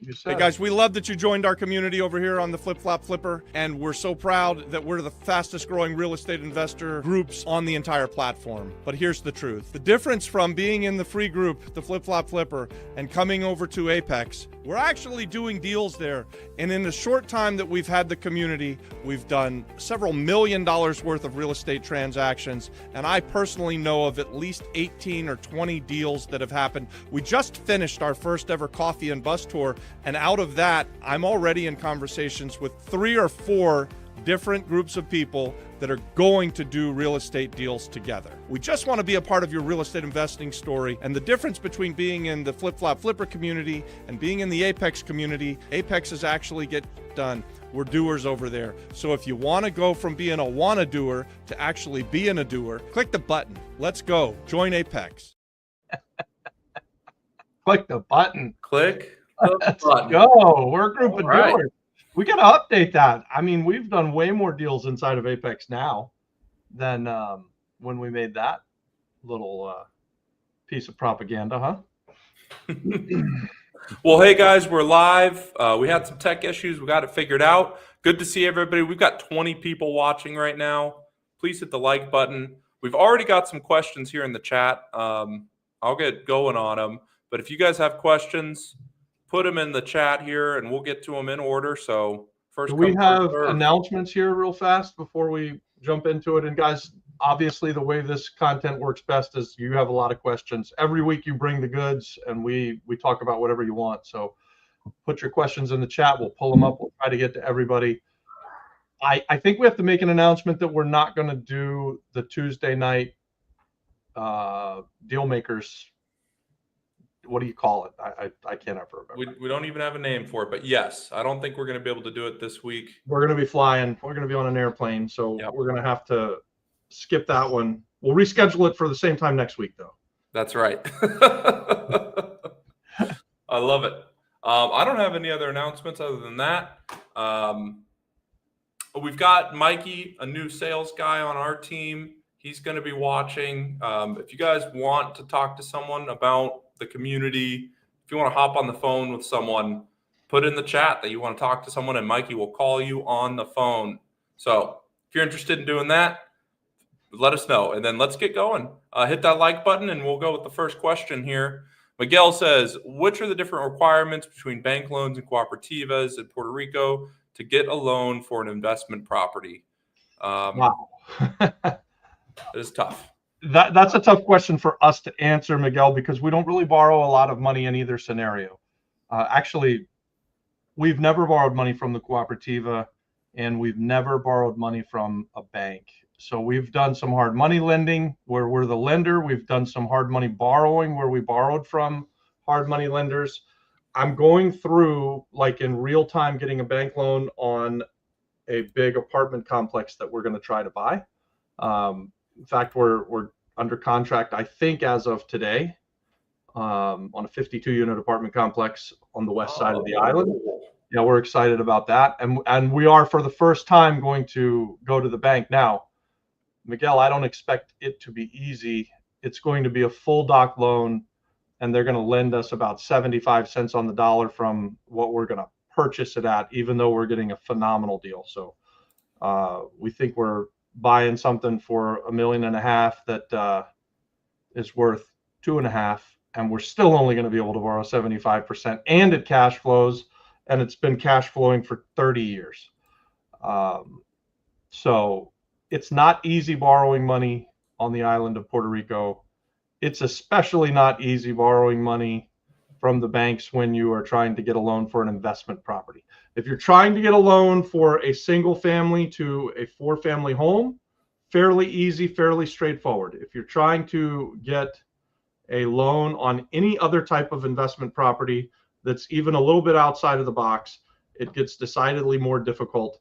You said. Hey guys, we love that you joined our community over here on the Flip Flop Flipper, and we're so proud that we're the fastest growing real estate investor groups on the entire platform. But here's the truth. The difference from being in the free group, the Flip Flop Flipper, and coming over to Apex, we're actually doing deals there. And in the short time that we've had the community, we've done several $1 million worth of real estate transactions. And I personally know of at least 18 or 20 deals that have happened. We just finished our first ever coffee and bus tour. And out of that, I'm already in conversations with 3 or 4 different groups of people that are going to do real estate deals together. We just want to be a part of your real estate investing story. And the difference between being in the Flip Flop Flipper community and being in the Apex community, Apex is actually get done. We're doers over there. So if you want to go from being a wanna doer to actually being a doer, click the button. Let's go. Join Apex. Click the button. Click the Let's button. go. We're a group of right. doers. We got to update that. I mean, we've done way more deals inside of Apex now than when we made that little piece of propaganda, huh? Well, hey guys, we're live. We had some tech issues. We got it figured out. Good to see everybody. We've got 20 people watching right now. Please hit the like button. We've already got some questions here in the chat. I'll get going on them. But if you guys have questions, put them in the chat here, and we'll get to them in order. So first, do we have announcements here real fast before we jump into it? And guys, obviously the way this content works best is you have a lot of questions. Every week you bring the goods, and we talk about whatever you want. So put your questions in the chat. We'll pull them up. We'll try to get to everybody. I think we have to make an announcement that we're not going to do the Tuesday night deal makers. What do you call it? I can't ever remember. We don't even have a name for it, but yes, I don't think we're going to be able to do it this week. We're going to be flying. We're going to be on an airplane, so Yep. We're going to have to skip that one. We'll reschedule it for the same time next week, though. That's right. I love it. I don't have any other announcements other than that. We've got Mikey, a new sales guy on our team. He's going to be watching. If you guys want to talk to someone about the community, if you want to hop on the phone with someone, put in the chat that you want to talk to someone, and Mikey will call you on the phone. So if you're interested in doing that, let us know. And then let's get going. Hit that like button, and we'll go with the first question here. Miguel says, which are the different requirements between bank loans and cooperativas in Puerto Rico to get a loan for an investment property? Wow. It is tough. That's a tough question for us to answer, Miguel, because we don't really borrow a lot of money in either scenario. Actually, we've never borrowed money from the cooperativa, and we've never borrowed money from a bank. So we've done some hard money lending where we're the lender. We've done some hard money borrowing where we borrowed from hard money lenders. I'm going through, like in real time, getting a bank loan on a big apartment complex that we're going to try to buy. In fact, we're under contract, I think, as of today, on a 52-unit apartment complex on the west side of the island. Yeah, we're excited about that, and we are for the first time going to go to the bank now. Miguel, I don't expect it to be easy. It's going to be a full doc loan, and they're going to lend us about 75 cents on the dollar from what we're going to purchase it at, even though we're getting a phenomenal deal. So we think we're buying something for $1.5 million that is worth $2.5 million, and we're still only going to be able to borrow 75%, and it cash flows, and it's been cash flowing for 30 years. So it's not easy borrowing money on the island of Puerto Rico. It's especially not easy borrowing money from the banks when you are trying to get a loan for an investment property. If you're trying to get a loan for a single family to a 4-family home, fairly easy, fairly straightforward. If you're trying to get a loan on any other type of investment property that's even a little bit outside of the box, it gets decidedly more difficult.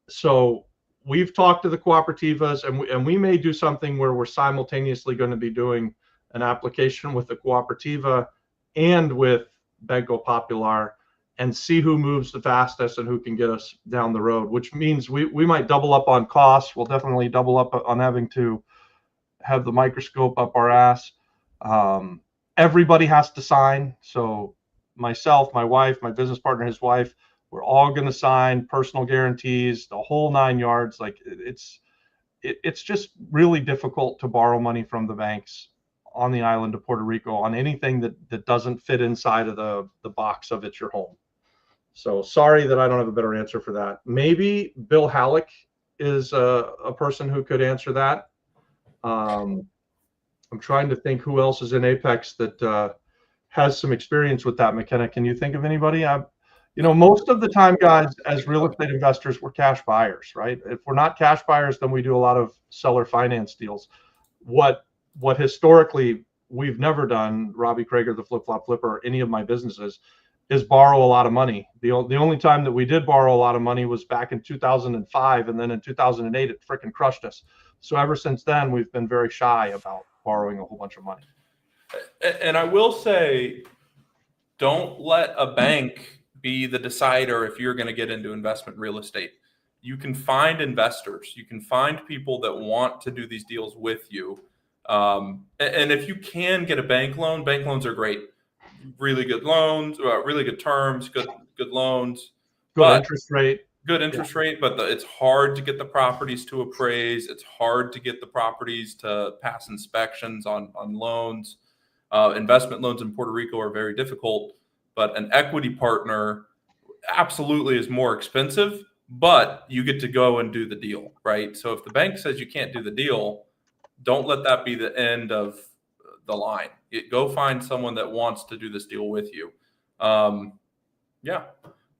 So we've talked to the cooperativas, and we may do something where we're simultaneously going to be doing an application with the cooperativa and with Banco Popular, and see who moves the fastest and who can get us down the road, which means we might double up on costs. We'll definitely double up on having to have the microscope up our ass. Everybody has to sign. So myself, my wife, my business partner, his wife, we're all going to sign personal guarantees, the whole 9 yards. Like it's just really difficult to borrow money from the banks on the island of Puerto Rico on anything that doesn't fit inside of the box of it's your home. So sorry that I don't have a better answer for that. Maybe Bill Halleck is a person who could answer that. I'm trying to think who else is in Apex that has some experience with that. McKenna, can you think of anybody? Most of the time, guys, as real estate investors, we're cash buyers, right? If we're not cash buyers, then we do a lot of seller finance deals. What historically we've never done, Robbie Krager, the Flip Flop Flipper, or any of my businesses, is borrow a lot of money. The only time that we did borrow a lot of money was back in 2005, and then in 2008 it freaking crushed us. So ever since then, we've been very shy about borrowing a whole bunch of money. And I will say, don't let a bank be the decider if you're going to get into investment real estate. You can find investors. You can find people that want to do these deals with you. And if you can get a bank loans are great. Really good loans, really good terms, good loans. Good interest rate. Good interest rate, but it's hard to get the properties to appraise. It's hard to get the properties to pass inspections on loans. Investment loans in Puerto Rico are very difficult, but an equity partner absolutely is more expensive, but you get to go and do the deal, right? So if the bank says you can't do the deal, don't let that be the end of the line. Go find someone that wants to do this deal with you. Yeah.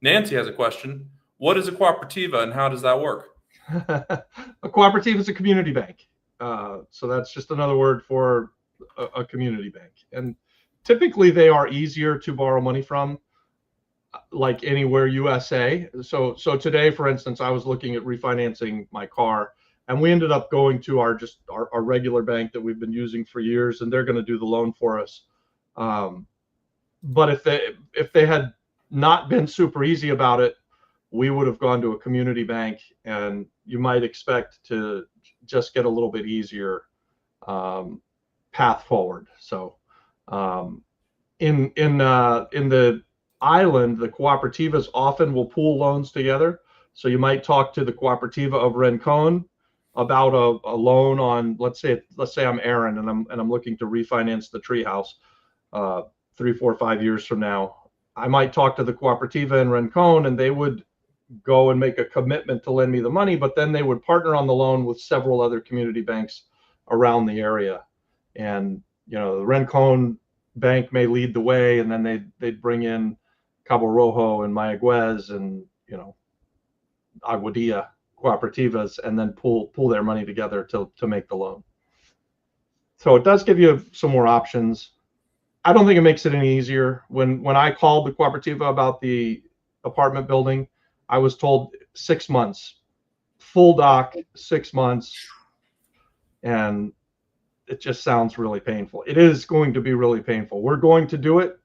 Nancy has a question. What is a cooperativa and how does that work? A cooperativa is a community bank. So that's just another word for a community bank. And typically they are easier to borrow money from, like anywhere USA. So today, for instance, I was looking at refinancing my car, and we ended up going to our regular bank that we've been using for years, and they're going to do the loan for us. But if they had not been super easy about it, we would have gone to a community bank, and you might expect to just get a little bit easier path forward. So in the island, the cooperativas often will pool loans together. So you might talk to the cooperativa of Rincon about a loan on, let's say I'm Aaron and I'm looking to refinance the treehouse 3, 4, 5 years from now. I might talk to the cooperativa in Rincon, and they would go and make a commitment to lend me the money, but then they would partner on the loan with several other community banks around the area. And the Rincon bank may lead the way, and then they'd bring in Cabo Rojo and Mayaguez and Aguadilla cooperativas, and then pull their money together to make the loan. So it does give you some more options. I don't think it makes it any easier. When I called the cooperativa about the apartment building, I was told 6 months, full doc, 6 months, and it just sounds really painful. It is going to be really painful. We're going to do it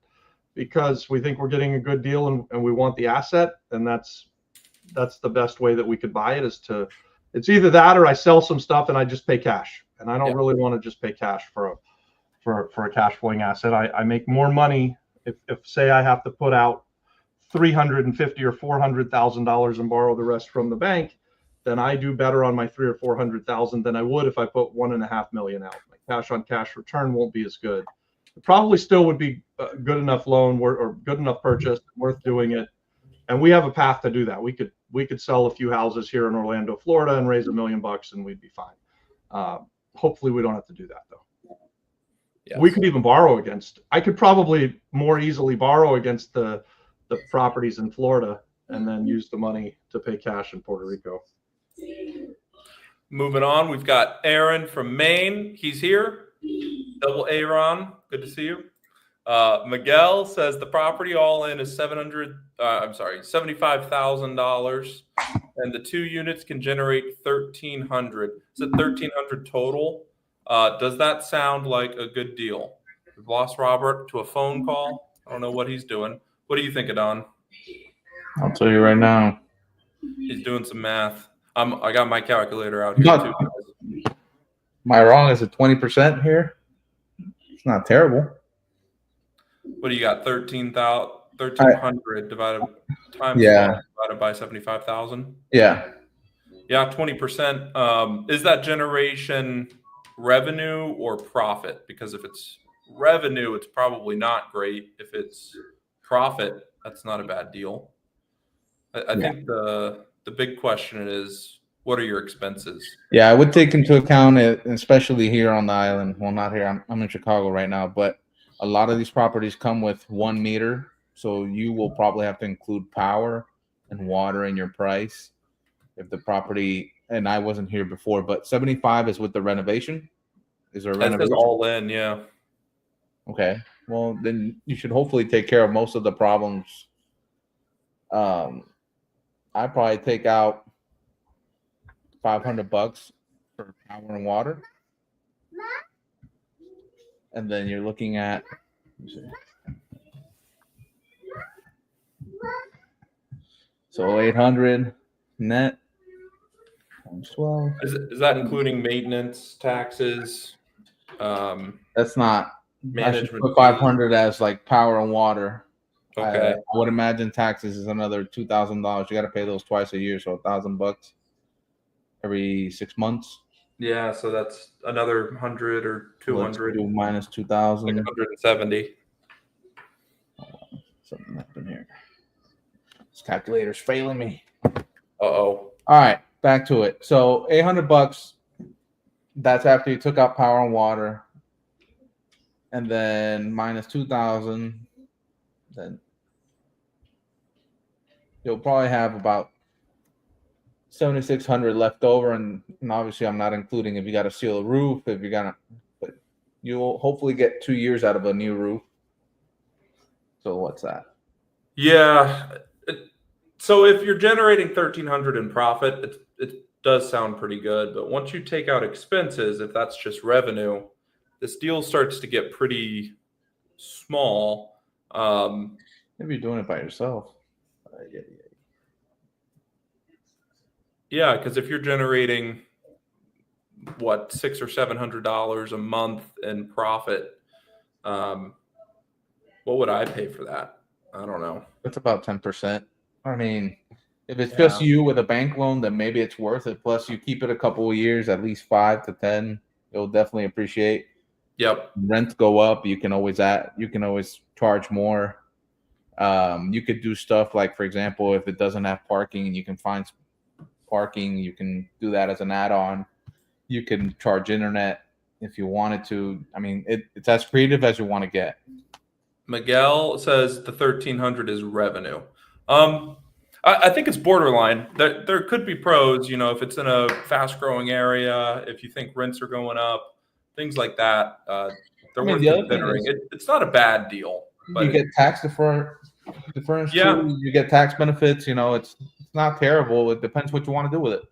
because we think we're getting a good deal and we want the asset, and that's the best way that we could buy it. It's either that or I sell some stuff and I just pay cash, and I don't really want to just pay cash for a cash flowing asset. I make more money if say I have to put out $350,000 or $400,000 and borrow the rest from the bank, then I do better on my $300,000 or $400,000 than I would if I put $1.5 million out. My cash on cash return won't be as good. It probably still would be a good enough loan or good enough purchase, worth doing it. And we have a path to do that. We could sell a few houses here in Orlando, Florida, and raise $1 million, and we'd be fine. Hopefully, we don't have to do that though. Yes. We could even borrow against. I could probably more easily borrow against the properties in Florida, and then use the money to pay cash in Puerto Rico. Moving on, we've got Aaron from Maine. He's here. Double Aaron, good to see you. Miguel says the property all in is $75,000, and the 2 units can generate $1,300. Is it $1,300 total? Does that sound like a good deal? We've lost Robert to a phone call. I don't know what he's doing. What do you think, Adon? I'll tell you right now. He's doing some math. I got my calculator out here too. Am I wrong? Is it 20% here? It's not terrible. What do you got? 13,000. 1,300 divided times Yeah. 12 divided by 75,000. Yeah. Yeah, 20%. Is that generation revenue or profit? Because if it's revenue, it's probably not great. If it's profit, that's not a bad deal. I think the big question is, what are your expenses? Yeah, I would take into account it, especially here on the island. Well, not here. I'm in Chicago right now, but a lot of these properties come with 1 meter, so you will probably have to include power and water in your price. If the property, and I wasn't here before, but 75 is with the renovation. Is there a It says renovation? all in, yeah. Okay, well then you should hopefully take care of most of the problems. I probably take out $500 for power and water, and then you're looking at, so 800 net times 12. Is that including maintenance, taxes, That's not. I should management? put 500 as like power and water. Okay. I would imagine taxes is another $2,000. You got to pay those twice a year, so $1,000 every 6 months. Yeah, so that's another 100 or 200. Let's do minus 2,000. Like 170. Something happened here. This calculator's failing me. Uh-oh. All right, back to it. So $800. That's after you took out power and water, and then minus 2,000. Then you'll probably have about 7,600 left over, and obviously I'm not including if you got to seal a roof, if you're gonna, but you'll hopefully get 2 years out of a new roof. So what's that? Yeah. So if you're generating 1,300 in profit, it does sound pretty good. But once you take out expenses, if that's just revenue, this deal starts to get pretty small. Maybe you're doing it by yourself. Yeah, because if you're generating what, $600 or $700 a month in profit, what would I pay for that? I don't know. That's about 10%. I mean, if it's just you with a bank loan, then maybe it's worth it. Plus, you keep it a couple of years, at least 5 to 10. It'll definitely appreciate. Yep. Rents go up. You can always charge more. You could do stuff like, for example, if it doesn't have parking and you can find parking, you can do that as an add-on. You can charge internet if you wanted to. I mean, it's as creative as you want to get. Miguel says the 1,300 is revenue. I think it's borderline. There could be pros, if it's in a fast-growing area, if you think rents are going up, things like that. They're worth considering. It's not a bad deal. But you get tax deference too. You get tax benefits. It's not terrible. It depends what you want to do with it.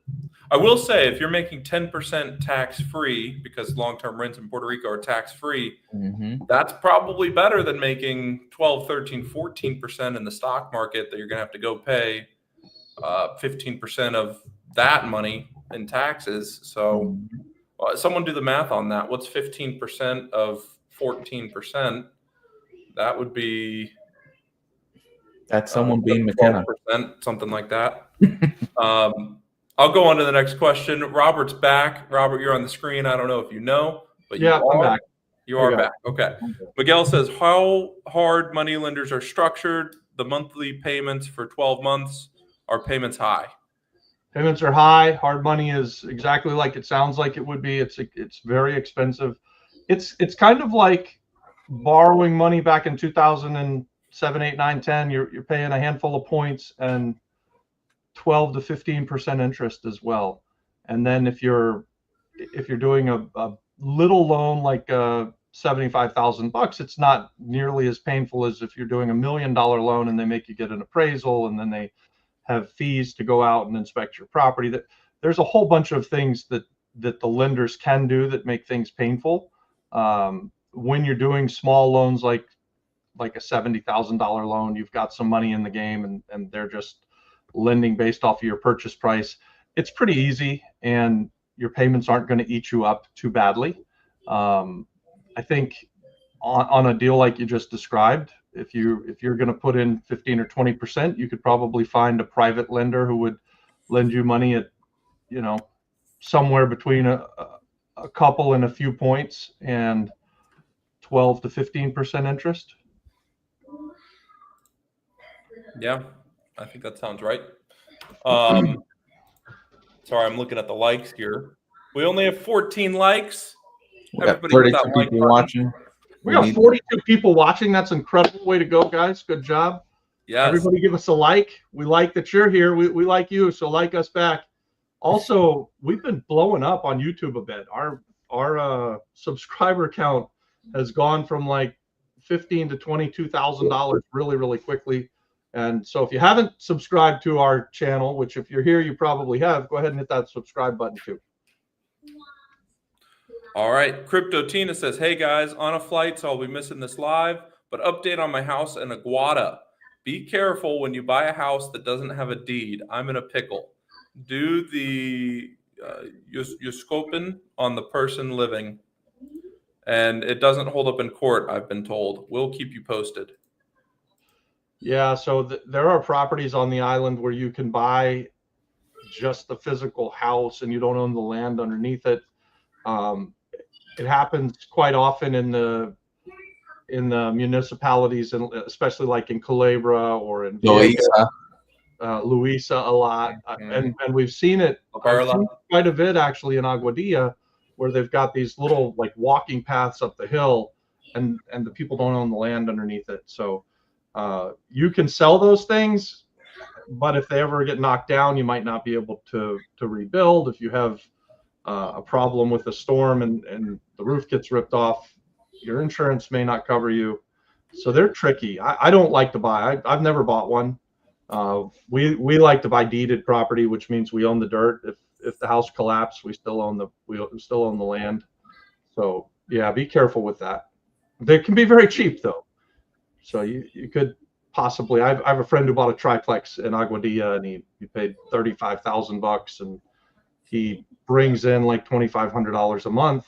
I will say, if you're making 10% tax-free, because long-term rents in Puerto Rico are tax-free, that's probably better than making 12, 13, 14% in the stock market that you're going to have to go pay 15% of that money in taxes. So someone do the math on that. What's 15% of 14%? That would be... That's someone being McKenna. Something like that. I'll go on to the next question. Robert's back. Robert, you're on the screen. I don't know if you know, but I'm back. You are back. Okay. Miguel says, how hard money lenders are structured. The monthly payments for 12 months, are payments high? Payments are high. Hard money is exactly like it sounds like it would be. It's very expensive. It's kind of like borrowing money back in 2007, 8, 9, 10. You're paying a handful of points and 12 to 15% interest as well. And then if you're doing a little loan like $75,000, it's not nearly as painful as if you're doing $1 million loan and they make you get an appraisal and then they have fees to go out and inspect your property. That there's a whole bunch of things that the lenders can do that make things painful. When you're doing small loans like a $70,000 loan, you've got some money in the game and they're just lending based off of your purchase price. It's pretty easy and your payments aren't going to eat you up too badly. I think on a deal like you just described, if you're going to put in 15 or 20%, you could probably find a private lender who would lend you money at, you know, somewhere between a couple and a few points and 12 to 15% interest. Yeah, I think that sounds right. Sorry, I'm looking at the likes here. We only have 14 likes. We got Everybody hit 32 that like people button. watching. We got 42 people watching. That's an incredible way to go, guys. Good job. Yes. Everybody give us a like. We like that you're here. We like you, so like us back. Also, we've been blowing up on YouTube a bit. Our subscriber count has gone from like $15,000 to $22,000 really, really quickly. And so if you haven't subscribed to our channel, which if you're here, you probably have, go ahead and hit that subscribe button too. All right. Crypto Tina says, hey guys, on a flight, so I'll be missing this live, but update on my house in Aguada. Be careful when you buy a house that doesn't have a deed. I'm in a pickle. Do the you're scoping on the person living, and it doesn't hold up in court, I've been told. We'll keep you posted. Yeah, so there are properties on the island where you can buy just the physical house and you don't own the land underneath it. It happens quite often in the municipalities, and especially like in Culebra or in Louisa. Louisa a lot, and we've seen it quite a bit actually in Aguadilla, where they've got these little like walking paths up the hill, and the people don't own the land underneath it. So you can sell those things, but if they ever get knocked down, you might not be able to rebuild. If you have a problem with a storm and the roof gets ripped off, your insurance may not cover you. So they're tricky. I don't like to buy. I've never bought one. We like to buy deeded property, which means we own the dirt. If the house collapsed, we still own the land. So yeah, be careful with that. They can be very cheap though. So you could possibly. I have a friend who bought a triplex in Aguadilla, and he paid $35,000, and he brings in like $2,500 a month,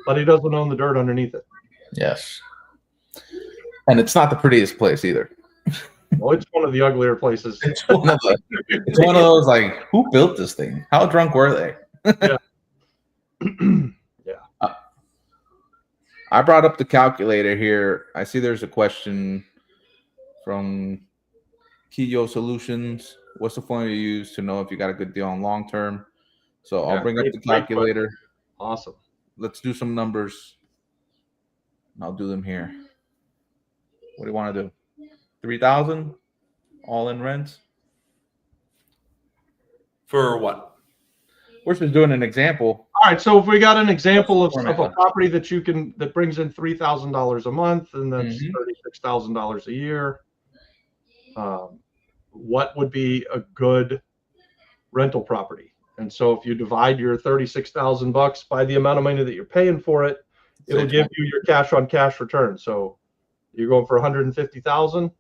but he doesn't own the dirt underneath it. Yes. And it's not the prettiest place either. Well, it's one of the uglier places. It's one of those like, who built this thing? How drunk were they? Yeah. Yeah. I brought up the calculator here. I see there's a question from Kiyo Solutions. What's the formula you use to know if you got a good deal on long term? So I'll bring up the calculator. Awesome. Let's do some numbers. I'll do them here. What do you want to do? 3,000 all in rents? For what? We're just doing an example. All right. So if we got an example of a property that brings in $3,000 a month, and that's $36,000 a year, what would be a good rental property? And so if you divide your $36,000 by the amount of money that you're paying for it, it'll give you your cash on cash return. So you're going for $150,000.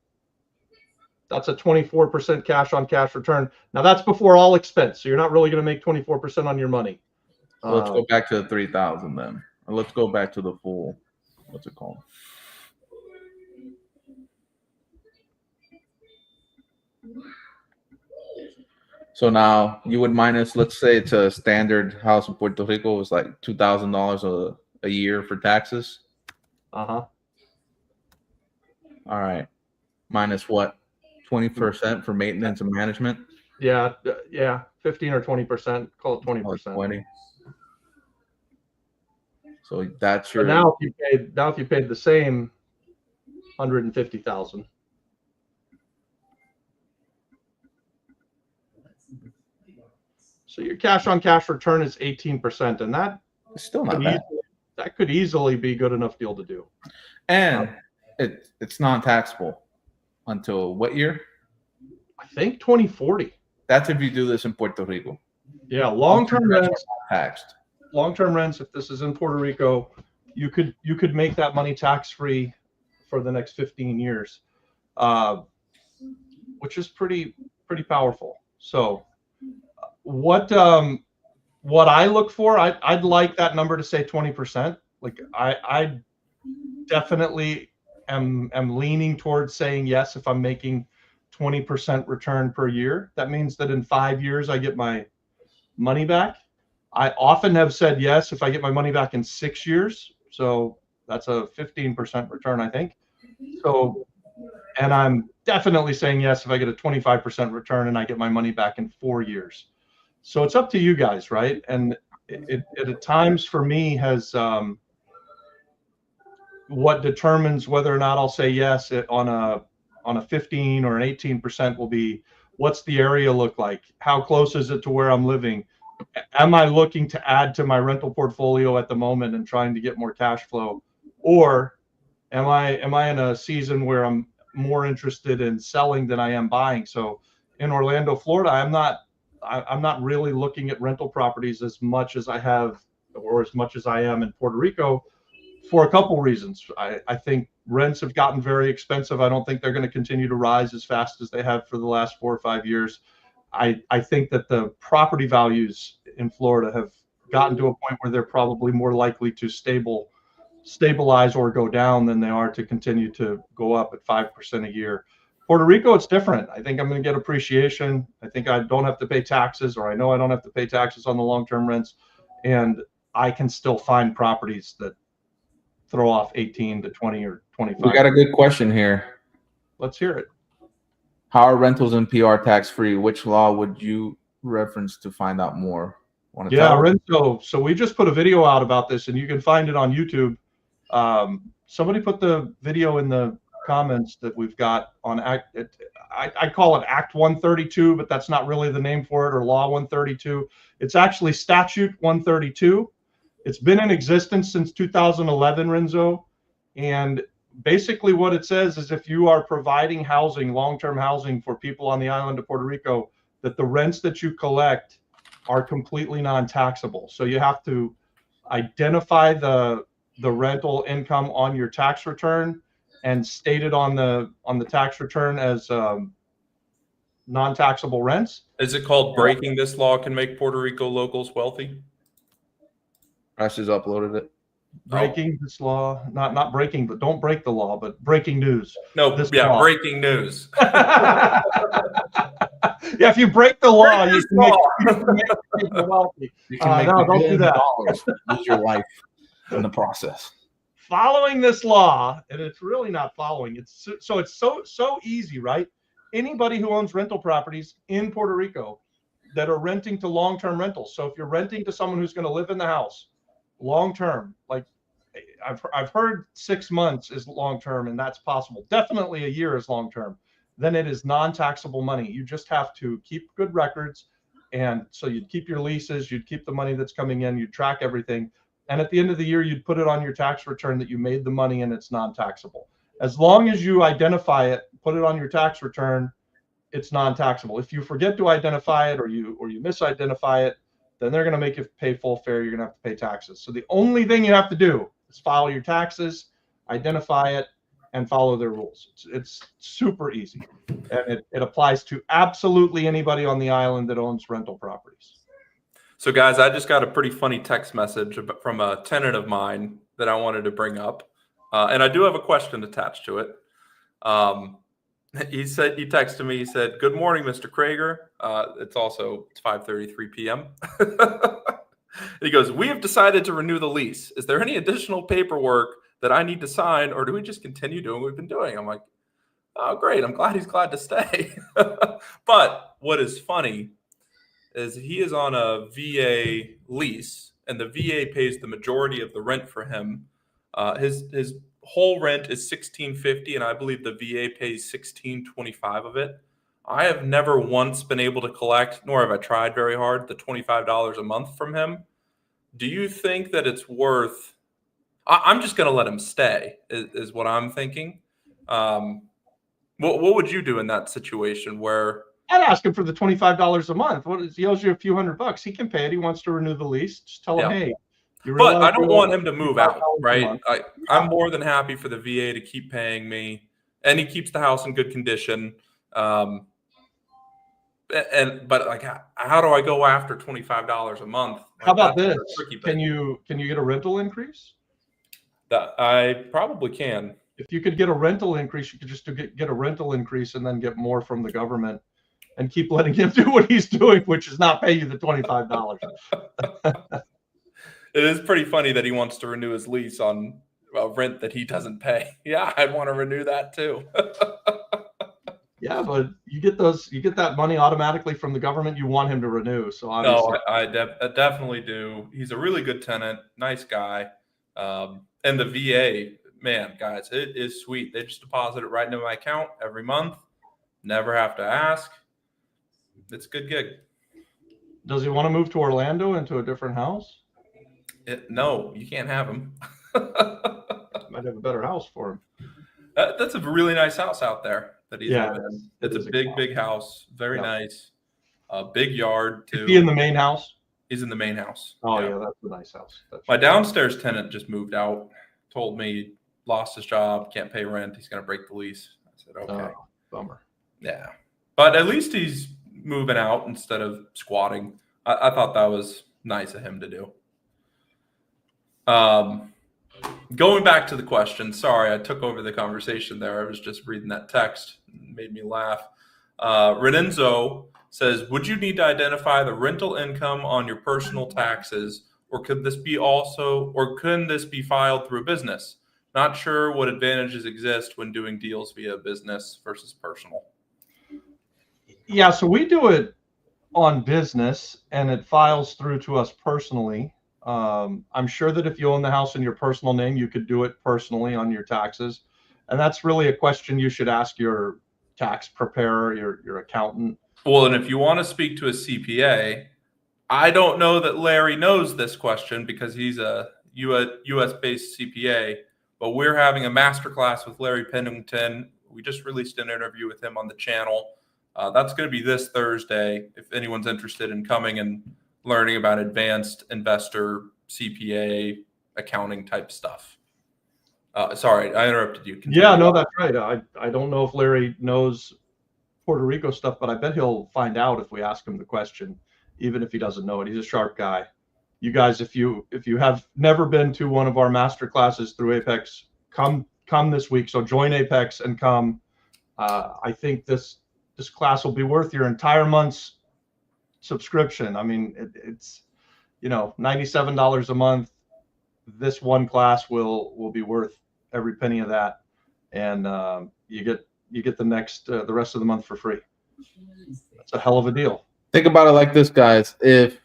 That's a 24% cash on cash return. Now that's before all expense. So you're not really going to make 24% on your money. Let's go back to the 3,000 then. Or let's go back to the full, what's it called? So now you would minus, let's say it's a standard house in Puerto Rico, it's like $2,000 a year for taxes. Uh-huh. All right. Minus what? 20% for maintenance and management? Yeah, 15 or 20%. Call it 20%. 20. So that's your. But now if you paid the same, 150,000. So your cash on cash return is 18%, and that It's still not bad. That could easily be a good enough deal to do. And it's non-taxable until what year? I think 2040. That's if you do this in Puerto Rico. Yeah, long-term rents. Taxed. Long-term rents. If this is in Puerto Rico, you could make that money tax-free for the next 15 years, which is pretty powerful. So, what I look for, I'd like that number to say 20%. Like I definitely am leaning towards saying yes if I'm making 20% return per year. That means that in 5 years I get my money back. I often have said yes if I get my money back in 6 years. So that's a 15% return, I think. So, and I'm definitely saying yes if I get a 25% return and I get my money back in 4 years. So it's up to you guys, right? And it at times for me has what determines whether or not I'll say yes on a 15 or an 18% will be, what's the area look like? How close is it to where I'm living? Am I looking to add to my rental portfolio at the moment and trying to get more cash flow? Or am I in a season where I'm more interested in selling than I am buying? So in Orlando, Florida, I'm not really looking at rental properties as much as I have, or as much as I am in Puerto Rico, for a couple reasons. I think rents have gotten very expensive. I don't think they're going to continue to rise as fast as they have for the last 4 or 5 years. I think that the property values in Florida have gotten to a point where they're probably more likely to stabilize or go down than they are to continue to go up at 5% a year. Puerto Rico, it's different. I think I'm going to get appreciation. I think I don't have to pay taxes, or I know I don't have to pay taxes on the long-term rents, and I can still find properties that throw off 18 to 20 or 25. We got a good question here. Let's hear it. How are rentals and PR tax free? Which law would you reference to find out more? Yeah, Renzo. So we just put a video out about this, and you can find it on YouTube. Somebody put the video in the comments that we've got on I call it Act 132, but that's not really the name for it, or Law 132. It's actually Statute 132. It's been in existence since 2011, Renzo. And basically what it says is, if you are providing housing, long-term housing for people on the island of Puerto Rico, that the rents that you collect are completely non-taxable. So you have to identify the rental income on your tax return and state it on the tax return as non-taxable rents. Is it called breaking this law can make Puerto Rico locals wealthy? Crash has uploaded it. Breaking this law, not breaking, but don't break the law, but breaking news. No, law. Breaking news. Yeah, if you break the law, you can make people wealthy. You can make no, don't do that. Lose your life in the process. Following this law, and it's really not following. It's so easy, right? Anybody who owns rental properties in Puerto Rico that are renting to long-term rentals. So if you're renting to someone who's going to live in the house long-term, like I've heard 6 months is long-term, and that's possible. Definitely a year is long-term. Then it is non-taxable money. You just have to keep good records. And so you'd keep your leases, you'd keep the money that's coming in, you'd track everything. And at the end of the year, you'd put it on your tax return that you made the money and it's non-taxable. As long as you identify it, put it on your tax return, it's non-taxable. If you forget to identify it, or you misidentify it, then they're going to make you pay full fare. You're going to have to pay taxes. So the only thing you have to do is file your taxes, identify it, and follow their rules. It's super easy. And it applies to absolutely anybody on the island that owns rental properties. So guys, I just got a pretty funny text message from a tenant of mine that I wanted to bring up. And I do have a question attached to it. He texted me, he said, "Good morning, Mr. Krager." It's 5:33 p.m. He goes, "We have decided to renew the lease. Is there any additional paperwork that I need to sign, or do we just continue doing what we've been doing?" I'm like, "Oh, great. I'm glad he's glad to stay." But what is funny is he is on a VA lease, and the VA pays the majority of the rent for him. His whole rent is $1,650, and I believe the VA pays $1,625 of it. I have never once been able to collect, nor have I tried very hard, the $25 a month from him. Do you think that it's worth? I'm just going to let him stay, is what I'm thinking. What would you do in that situation where? I'd ask him for the $25 a month. He owes you a few $100. He can pay it. He wants to renew the lease. Just tell him, hey. But I don't want him to move out, right? I'm more than happy for the VA to keep paying me, and he keeps the house in good condition. But like, how do I go after $25 a month? Like, how about this? Can you get a rental increase? That I probably can. if you could get a rental increase, you could just get a rental increase and then get more from the government and keep letting him do what he's doing, which is not pay you the $25. It is pretty funny that he wants to renew his lease on rent that he doesn't pay. Yeah, I'd want to renew that too. Yeah, but you get that money automatically from the government. You want him to renew. So obviously, no, I definitely do. He's a really good tenant, nice guy. And the VA, man, guys, it is sweet. They just deposit it right into my account every month. Never have to ask. It's a good gig. Does he want to move to Orlando into a different house? No, you can't have him. Might have a better house for him. That's a really nice house out there that he's Yeah, in. It's a big house. Very nice. Big yard too. Is he in the main house? He's in the main house. Oh yeah, that's a nice house. My downstairs tenant just moved out. Told me he lost his job, can't pay rent. He's going to break the lease. I said, okay. Oh, bummer. Yeah, but at least he's moving out instead of squatting. I thought that was nice of him to do. Going back to the question, sorry, I took over the conversation there. I was just reading that text. It made me laugh. Renenzo says, would you need to identify the rental income on your personal taxes, or couldn't this be filed through a business? Not sure what advantages exist when doing deals via business versus personal. Yeah, so we do it on business and it files through to us personally. I'm sure that if you own the house in your personal name, you could do it personally on your taxes. And that's really a question you should ask your tax preparer, your accountant. Well, and if you want to speak to a CPA, I don't know that Larry knows this question because he's a US-based CPA, but we're having a masterclass with Larry Pennington. We just released an interview with him on the channel. That's going to be this Thursday. If anyone's interested in coming and learning about advanced investor CPA accounting type stuff. Sorry, I interrupted you. Continue. Yeah, no, that's right. I don't know if Larry knows Puerto Rico stuff, but I bet he'll find out if we ask him the question, even if he doesn't know it. He's a sharp guy. You guys, if you have never been to one of our master classes through Apex, come this week. So join Apex and come. I think this class will be worth your entire month's subscription. I mean, it's $97 a month. This one class will be worth every penny of that, and you get the rest of the month for free. That's a hell of a deal. Think about it like this, guys. If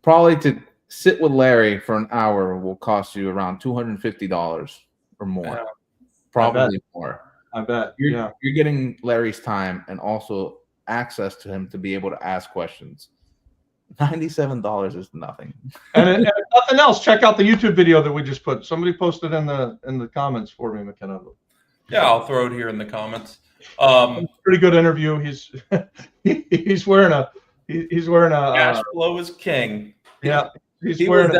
probably to sit with Larry for an hour will cost you around $250 or more. Yeah. Probably more. I bet. You're getting Larry's time and also access to him to be able to ask questions. $97 is nothing. And if nothing else, check out the YouTube video that we just put. Somebody posted in the comments for me, McKenna. Yeah, I'll throw it here in the comments. Pretty good interview. He's wearing a cash flow is king. Yeah, he's wearing a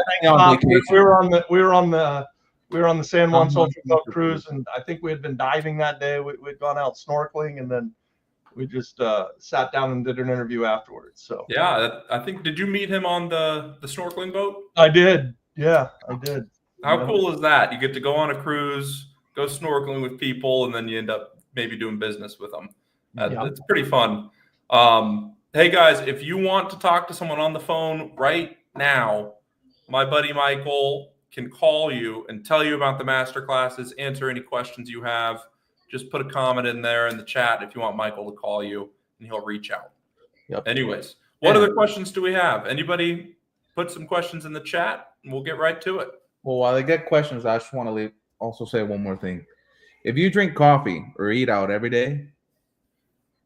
we were on the San Juan Social Club cruise, and I think we had been diving that day. We'd gone out snorkeling, and then we just sat down and did an interview afterwards. So yeah, I think, did you meet him on the snorkeling boat? I did. Yeah, I did. How cool is that? You get to go on a cruise, go snorkeling with people, and then you end up maybe doing business with them. It's pretty fun. Hey guys, if you want to talk to someone on the phone right now, my buddy Michael can call you and tell you about the master classes, answer any questions you have. Just put a comment in there in the chat if you want Michael to call you, and he'll reach out. Yep. Anyways, what other questions do we have? Anybody put some questions in the chat, and we'll get right to it. Well, while they get questions, I just want to also say one more thing. If you drink coffee or eat out every day,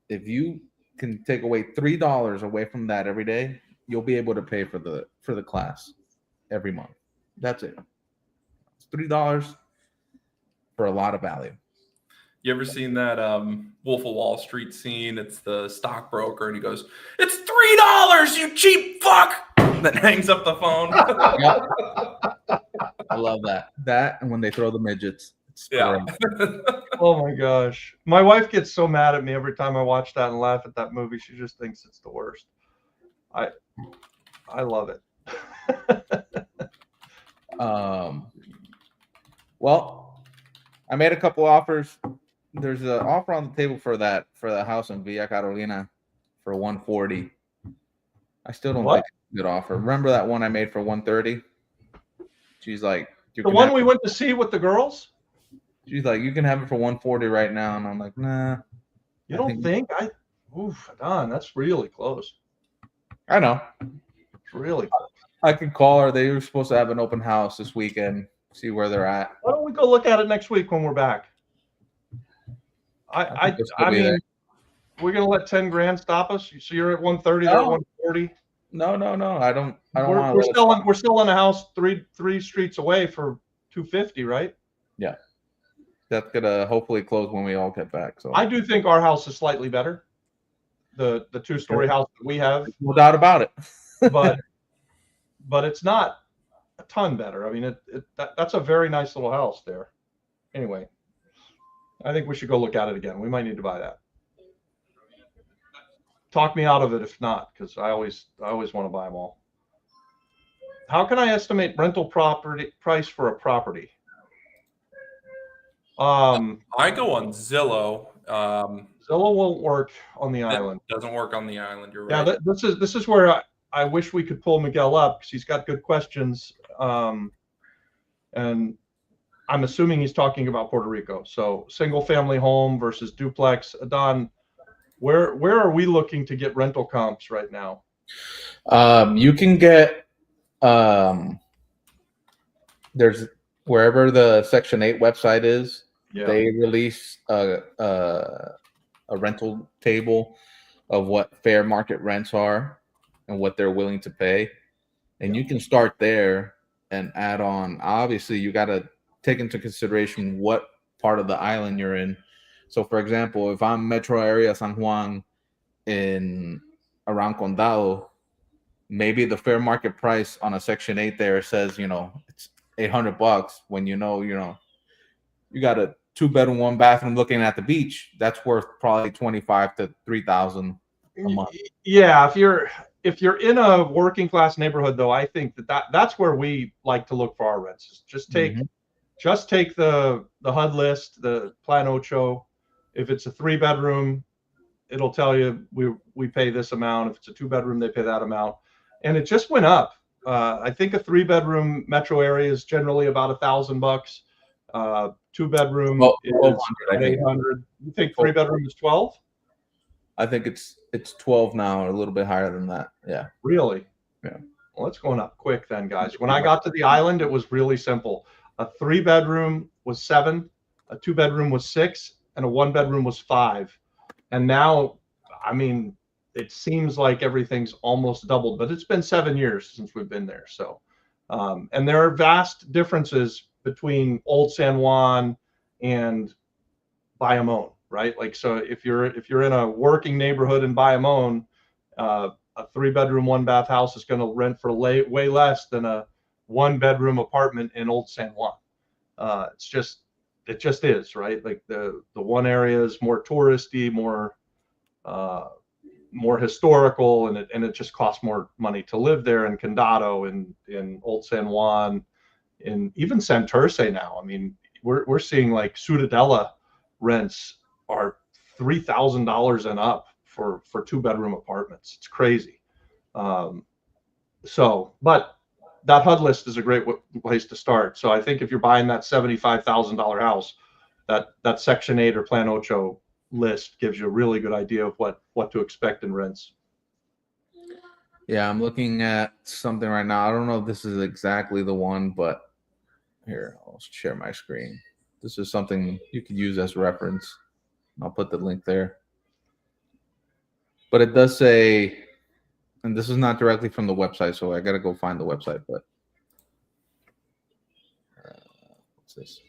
if you can take away $3 away from that every day, you'll be able to pay for the class every month. That's it. It's $3 for a lot of value. You ever seen that Wolf of Wall Street scene? It's the stockbroker, and he goes, "It's $3, you cheap fuck!" Then hangs up the phone. I love that. That and when they throw the midgets. Yeah. Oh my gosh. My wife gets so mad at me every time I watch that and laugh at that movie. She just thinks it's the worst. I love it. Well, I made a couple offers. There's an offer on the table for the house in Villa Carolina for 140. I still don't think it's a good offer. Remember that one I made for 130? She's like, the one we went to see with the girls. She's like, you can have it for 140 right now, and I'm like, nah. You don't think? Oof, Don, that's really close. I know. It's really close. I could call her. They were supposed to have an open house this weekend. See where they're at. Why don't we go look at it next week when we're back? I mean, we're gonna let 10 grand stop us. So you're at 130, they're at 140. No. I don't We're selling a house three streets away for 250, right? Yeah. That's gonna hopefully close when we all get back. So I do think our house is slightly better. The 2-story house that we have. No doubt about it. but it's not a ton better. I mean, that's a very nice little house there. Anyway, I think we should go look at it again. We might need to buy that. Talk me out of it if not, because I always want to buy them all. How can I estimate rental property price for a property? I go on Zillow. Zillow won't work on the island. Doesn't work on the island. You're right. Yeah, this is where I wish we could pull Miguel up because he's got good questions. And I'm assuming he's talking about Puerto Rico. So single family home versus duplex. Don, where are we looking to get rental comps right now? You can get there's wherever the Section 8 website is, they release a rental table of what fair market rents are and what they're willing to pay. And you can start there and add on. Obviously, you got to take into consideration what part of the island you're in. So, for example, if I'm metro area San Juan in around Condado, maybe the fair market price on a Section 8 there says, it's $800 when you got a 2-bedroom, 1-bathroom looking at the beach. That's worth probably $25,000 to $3,000 a month. Yeah, if you're in a working class neighborhood, though, I think that's where we like to look for our rents. Just take the HUD list, the Plan Ocho. If it's a 3-bedroom, it'll tell you we pay this amount. If it's a 2-bedroom, they pay that amount, and it just went up. I think a 3-bedroom metro area is generally about $1,000. 2-bedroom is 800. You think 3-bedroom is 12? I think it's 12 now, or a little bit higher than that. Yeah. Really? Yeah. Well, it's going up quick then, guys. When I got to the island, it was really simple. A 3-bedroom was $7, a 2-bedroom was $6, and a 1-bedroom was $5. And now, I mean, it seems like everything's almost doubled, but it's been 7 years since we've been there. So, and there are vast differences between Old San Juan and Bayamon, right? Like, so if you're in a working neighborhood in Bayamon, a 3-bedroom, 1-bath house is going to rent for way less than a 1-bedroom apartment in Old San Juan. It just is, right? Like the one area is more touristy, more historical, and it just costs more money to live there in Condado, in Old San Juan, in even Santurce now. I mean, we're seeing like Ciudadela rents are $3,000 and up for 2-bedroom apartments. It's crazy. But that HUD list is a great place to start. So I think if you're buying that $75,000 house, that Section 8 or Plan Ocho list gives you a really good idea of what to expect in rents. Yeah, I'm looking at something right now. I don't know if this is exactly the one, but here, I'll share my screen. This is something you could use as reference. I'll put the link there. But it does say, and this is not directly from the website, so I got to go find the website, but what's this?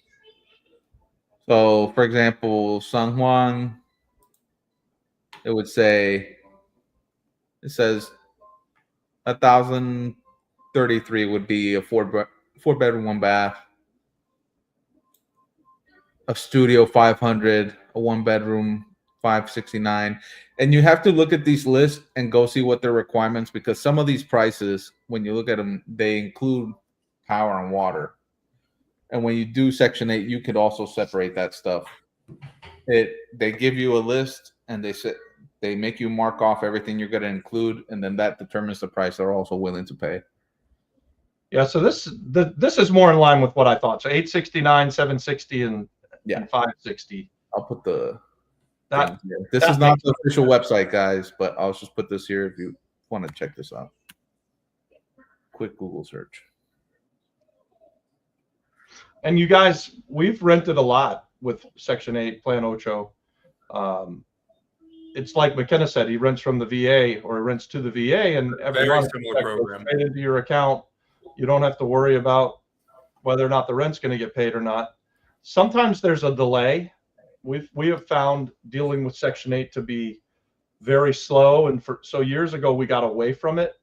So, for example, San Juan, it says 1,033 would be a 4-bedroom, 1-bath, a studio 500, a 1-bedroom 569. And you have to look at these lists and go see what their requirements, because some of these prices, when you look at them, they include power and water. And when you do Section 8, you could also separate that stuff. They give you a list, and they make you mark off everything you're going to include, and then that determines the price they're also willing to pay. Yeah, so this is more in line with what I thought. So 869, 760, and 560. I'll put the that. This is not the official website, guys, but I'll just put this here if you want to check this out. Quick Google search. And you guys, we've rented a lot with Section 8 Plan Ocho. It's like McKenna said, he rents from the VA or rents to the VA, and every month similar program. straight into your account. You don't have to worry about whether or not the rent's going to get paid or not. Sometimes there's a delay. We have found dealing with Section 8 to be very slow, and so years ago we got away from it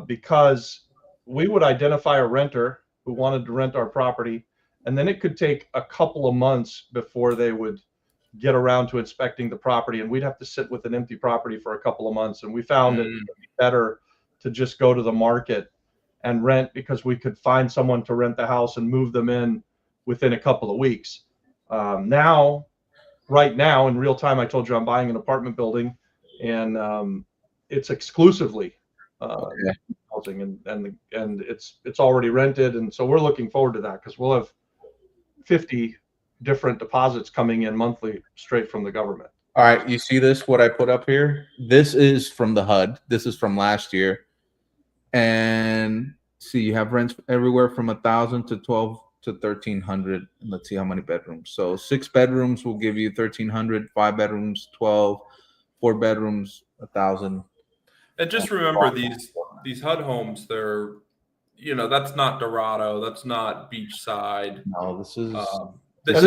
because we would identify a renter who wanted to rent our property, and then it could take a couple of months before they would get around to inspecting the property, and we'd have to sit with an empty property for a couple of months. And we found it better to just go to the market and rent, because we could find someone to rent the house and move them in within a couple of weeks. Right now in real time, I told you I'm buying an apartment building, and it's exclusively housing, and it's already rented, and so we're looking forward to that, because we'll have 50 different deposits coming in monthly straight from the government. All right, you see this, what I put up here? This is from the HUD. This is from last year. And see, you have rents everywhere from 1,000 to 12 to 1,300. Let's see how many bedrooms. So 6 bedrooms will give you 1,300, 5 bedrooms 12, 4 bedrooms 1,000. And just remember, these HUD homes, they're, that's not Dorado, that's not Beachside. No, this is this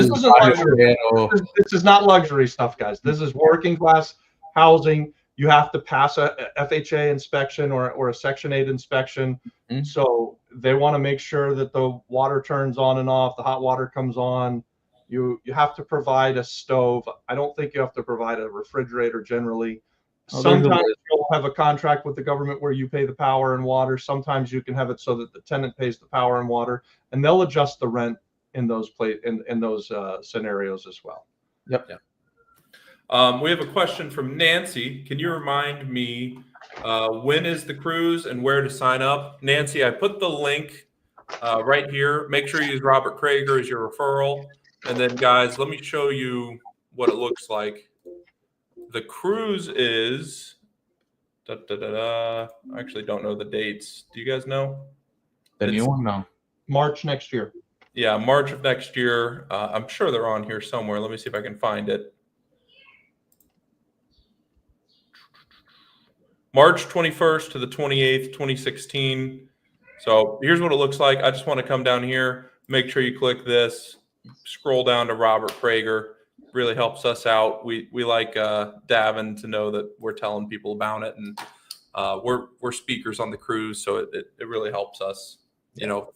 is not luxury stuff, guys. This is working class housing. You have to pass a FHA inspection or a Section 8 inspection. So they want to make sure that the water turns on and off, the hot water comes on. You have to provide a stove. I don't think you have to provide a refrigerator generally. Sometimes you'll have a contract with the government where you pay the power and water. Sometimes you can have it so that the tenant pays the power and water, and they'll adjust the rent in those scenarios as well. Yep. We have a question from Nancy. Can you remind me when is the cruise and where to sign up? Nancy, I put the link right here. Make sure you use Robert Krager as your referral. And then, guys, let me show you what it looks like. The cruise is I actually don't know the dates. Do you guys know? The new one? No. March next year. Yeah, March of next year. I'm sure they're on here somewhere. Let me see if I can find it. March 21st to the 28th, 2016. So here's what it looks like. I just want to come down here, make sure you click this, scroll down to Robert Krager. Really helps us out. We like Davin to know that we're telling people about it, and we're speakers on the cruise, so it really helps us,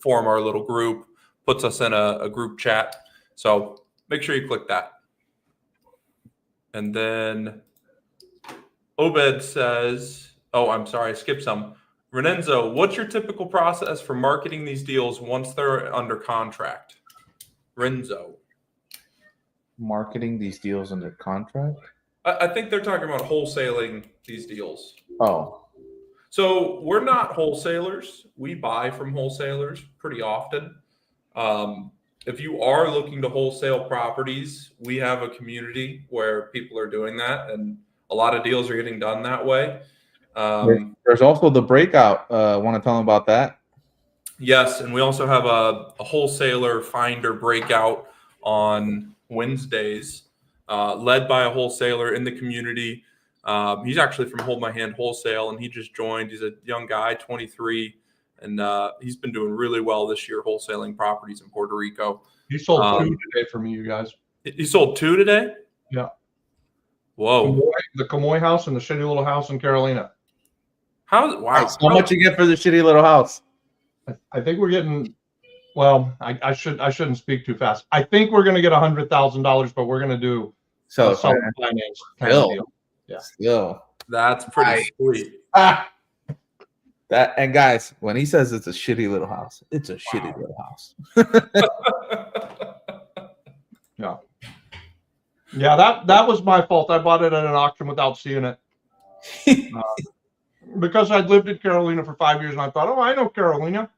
form our little group, puts us in a group chat. So make sure you click that. And then Obed says, oh, I'm sorry, I skipped some. Renenzo, what's your typical process for marketing these deals once they're under contract? Renzo. Marketing these deals under contract? I think they're talking about wholesaling these deals. Oh. So we're not wholesalers. We buy from wholesalers pretty often. If you are looking to wholesale properties, we have a community where people are doing that, and a lot of deals are getting done that way. There's also the breakout. Want to tell them about that? Yes, and we also have a wholesaler finder breakout on Wednesdays, led by a wholesaler in the community. He's actually from Hold My Hand Wholesale, and he just joined. He's a young guy, 23, and he's been doing really well this year wholesaling properties in Puerto Rico. He sold 2 today for me, you guys. He sold 2 today? Yeah. Whoa. The Camoy house and the shitty little house in Carolina. Wow. How much you get for the shitty little house? I think we're getting, well, I shouldn't speak too fast. I think we're going to get $100,000, but we're going to do so finance kind of deal. Yeah. Still. That's pretty sweet. That and guys, when he says it's a shitty little house, it's a shitty little house. Yeah. Yeah, that was my fault. I bought it at an auction without seeing it. Because I'd lived in Carolina for 5 years and I thought, oh, I know Carolina.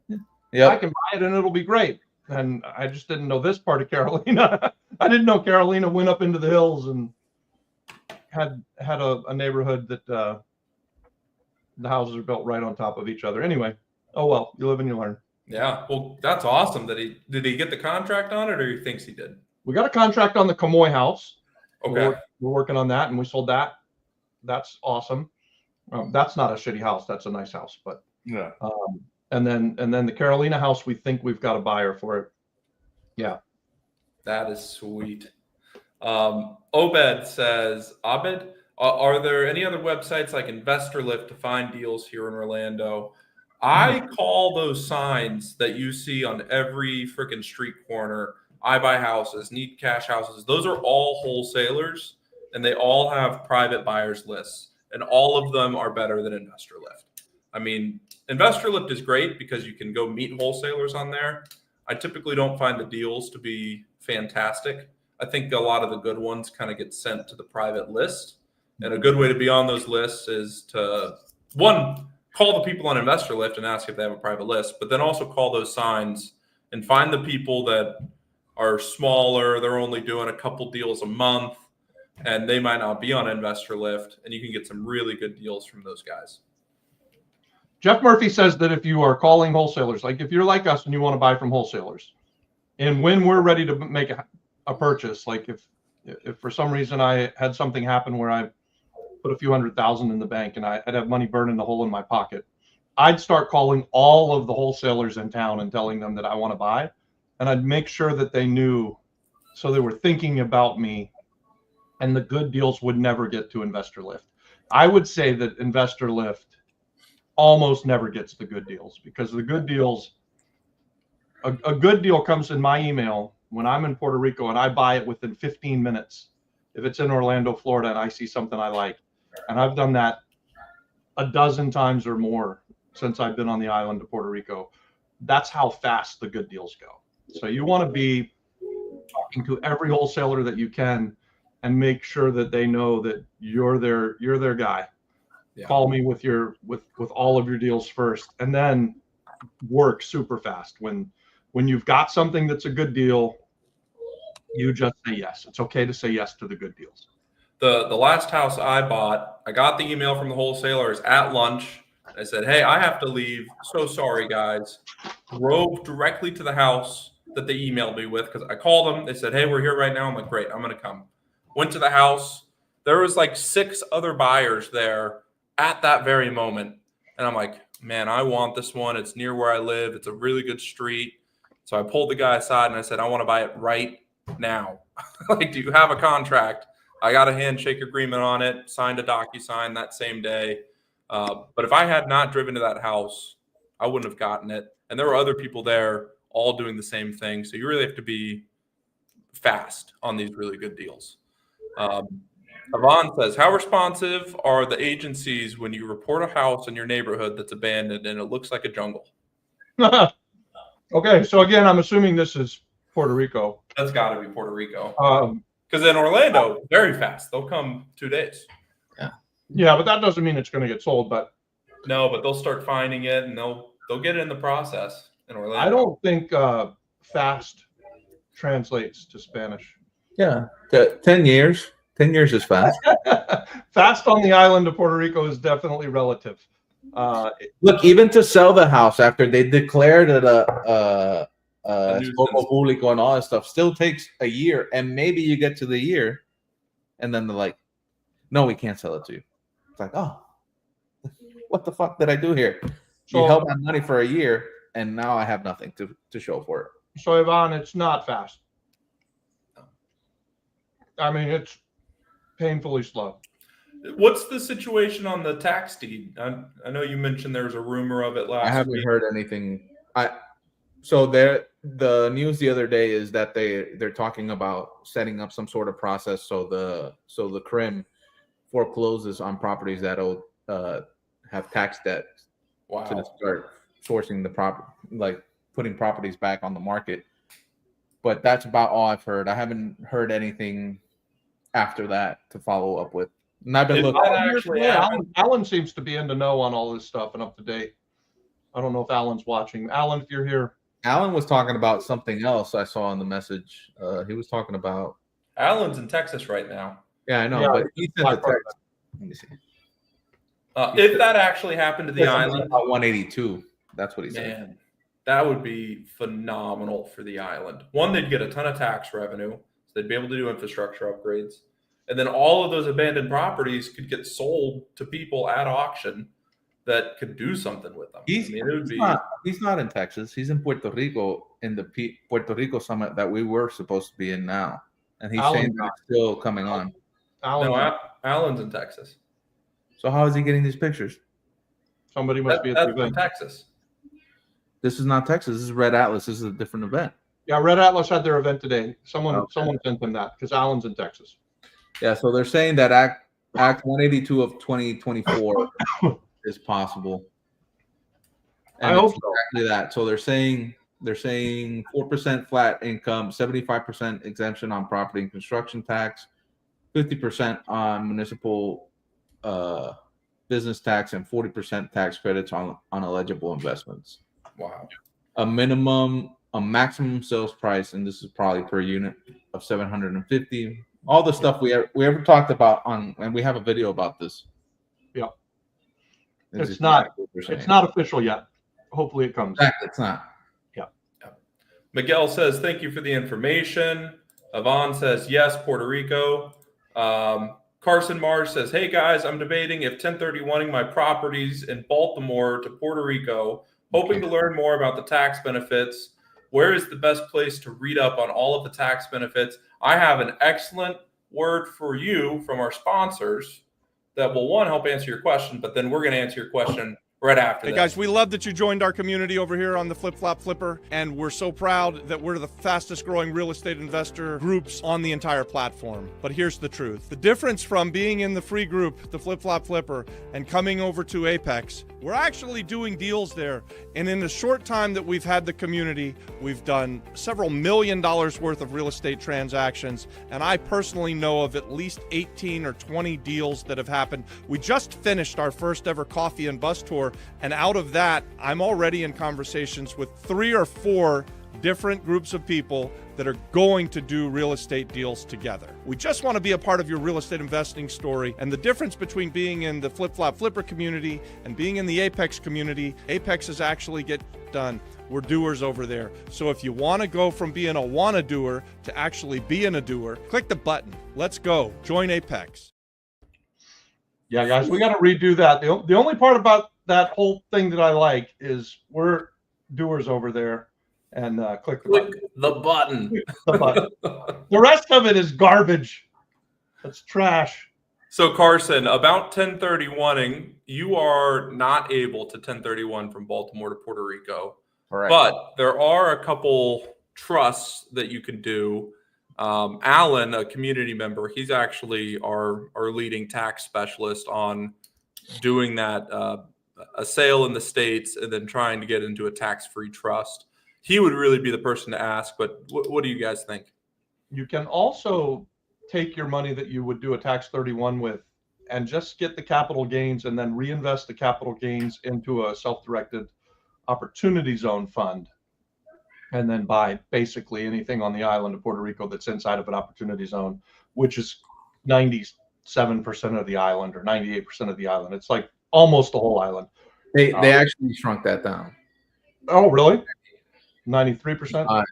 I can buy it and it'll be great. And I just didn't know this part of Carolina. I didn't know Carolina went up into the hills and had a neighborhood that the houses are built right on top of each other. Anyway, oh well, you live and you learn. Yeah, well, that's awesome. Did he get the contract on it, or he thinks he did? We got a contract on the Kamoy house. Okay, we're working on that, and we sold that. That's awesome. That's not a shitty house. That's a nice house, but Yeah. And then the Carolina house, we think we've got a buyer for it. Yeah. that is sweet. Obed says, Abed, are there any other websites like InvestorLift to find deals here in Orlando? I call those signs that you see on every freaking street corner, I buy houses, need cash houses. Those are all wholesalers, and they all have private buyers lists, and all of them are better than InvestorLift. I mean, InvestorLift is great because you can go meet wholesalers on there. I typically don't find the deals to be fantastic. I think a lot of the good ones kind of get sent to the private list. And a good way to be on those lists is to, one, call the people on InvestorLift and ask if they have a private list, but then also call those signs and find the people that are smaller. They're only doing a couple deals a month, and they might not be on InvestorLift, and you can get some really good deals from those guys. Jeff Murphy says that if you are calling wholesalers, like if you're like us and you want to buy from wholesalers, and when we're ready to make a purchase, like if for some reason I had something happen where I put a few $100,000 in the bank and I'd have money burning a hole in my pocket, I'd start calling all of the wholesalers in town and telling them that I want to buy, and I'd make sure that they knew, so they were thinking about me, and the good deals would never get to InvestorLift. I would say that InvestorLift almost never gets the good deals, because the good deals, a good deal comes in my email when I'm in Puerto Rico and I buy it within 15 minutes. If it's in Orlando, Florida, and I see something I like, and I've done that a dozen times or more since I've been on the island of Puerto Rico, that's how fast the good deals go. So you want to be talking to every wholesaler that you can and make sure that they know that you're their guy. Yeah. Call me with all of your deals first, and then work super fast. When you've got something that's a good deal, you just say yes. It's okay to say yes to the good deals. The last house I bought, I got the email from the wholesalers at lunch. I said, hey, I have to leave. So sorry, guys. Drove directly to the house that they emailed me with, because I called them. They said, hey, we're here right now. I'm like, great, I'm going to come. Went to the house. There was like 6 other buyers there at that very moment. And I'm like, man, I want this one. It's near where I live. It's a really good street. So I pulled the guy aside and I said, I want to buy it right now. Like, do you have a contract? I got a handshake agreement on it, signed a DocuSign that same day. But if I had not driven to that house, I wouldn't have gotten it. And there were other people there all doing the same thing. So you really have to be fast on these really good deals. Yvonne says, how responsive are the agencies when you report a house in your neighborhood that's abandoned and it looks like a jungle? Okay, so again, I'm assuming this is Puerto Rico. That's got to be Puerto Rico. Because in Orlando, very fast. They'll come 2 days. Yeah, but that doesn't mean it's going to get sold. But no, but they'll start finding it and they'll get it in the process in Orlando. I don't think fast translates to Spanish. Yeah, 10 years. 10 years is fast. Fast on the island of Puerto Rico is definitely relative. Look, even to sell the house after they declared it a escopo público and all that stuff still takes a year, and maybe you get to the year and then they're like, no, we can't sell it to you. It's like, oh, what the fuck did I do here? So, you held my money for a year and now I have nothing to show for it. So Yvonne, it's not fast. I mean, it's painfully slow. What's the situation on the tax deed? I know you mentioned there was a rumor of it last week. I haven't heard anything. So the news the other day is that they're talking about setting up some sort of process so the CRIM forecloses on properties that have tax debt Wow. to start sourcing the like putting properties back on the market. But that's about all I've heard. I haven't heard anything after that to follow up with. And I've been If looking. that actually happened, Alan seems to be in the know on all this stuff and up to date. I don't know if Alan's watching. Alan, if you're here. Alan was talking about something else I saw in the message. He was talking about. Alan's in Texas right now. Yeah, I know, Yeah, but he sent the text. Let me see. If that actually happened to the island, about 182. That's what he said. man, that would be phenomenal for the island. One, they'd get a ton of tax revenue, so they'd be able to do infrastructure upgrades. And then all of those abandoned properties could get sold to people at auction that could do something with them. He's not in Texas. He's in Puerto Rico in the Puerto Rico summit that we were supposed to be in now. And he's saying that it's still coming on. Alan's in Texas. So how is he getting these pictures? Somebody must be at the event. Texas. This is not Texas. This is Red Atlas. This is a different event. Yeah, Red Atlas had their event today. Someone sent them that because Alan's in Texas. Yeah, so they're saying that Act 182 of 2024 is possible. And I hope so. Exactly that. So they're saying 4% flat income, 75% exemption on property and construction tax, 50% on municipal business tax, and 40% tax credits on eligible investments. Wow. A maximum sales price, and this is probably per unit, of $750. All the stuff we ever talked about and we have a video about this. Yeah. It's It's not official yet. Hopefully it comes. Exactly, it's not. Yeah. Miguel says, thank you for the information. Yvonne says, yes, Puerto Rico. Carson Marsh says, hey guys, I'm debating if 1031ing my properties in Baltimore to Puerto Rico, hoping to learn more about the tax benefits. Where is the best place to read up on all of the tax benefits? I have an excellent word for you from our sponsors that will, one, help answer your question, but then we're going to answer your question right after that. Hey guys, we love that you joined our community over here on the Flip Flop Flipper, and we're so proud that we're the fastest growing real estate investor groups on the entire platform. But here's the truth. The difference from being in the free group, the Flip Flop Flipper, and coming over to Apex, we're actually doing deals there. And in the short time that we've had the community, we've done several $1 million worth of real estate transactions. And I personally know of at least 18 or 20 deals that have happened. We just finished our first ever coffee and bus tour. And out of that, I'm already in conversations with 3 or 4 different groups of people that are going to do real estate deals together. We just want to be a part of your real estate investing story. And the difference between being in the Flip Flop Flipper community and being in the Apex community, Apex is actually get done. We're doers over there. So if you want to go from being a wanna-doer to actually being a doer, click the button. Let's go. Join Apex. Yeah, guys, we got to redo that. The only part about that whole thing that I like is we're doers over there. And click the button. The button. The rest of it is garbage. It's trash. So Carson, about 1031ing, you are not able to 1031 from Baltimore to Puerto Rico. Correct. But there are a couple trusts that you can do. Alan, a community member, he's actually our leading tax specialist on doing that, a sale in the States and then trying to get into a tax-free trust. He would really be the person to ask, but what do you guys think? You can also take your money that you would do a tax 31 with and just get the capital gains and then reinvest the capital gains into a self-directed opportunity zone fund, and then buy basically anything on the island of Puerto Rico that's inside of an opportunity zone, which is 97% of the island or 98% of the island. It's like almost the whole island. They actually shrunk that down. Oh, really? 93%?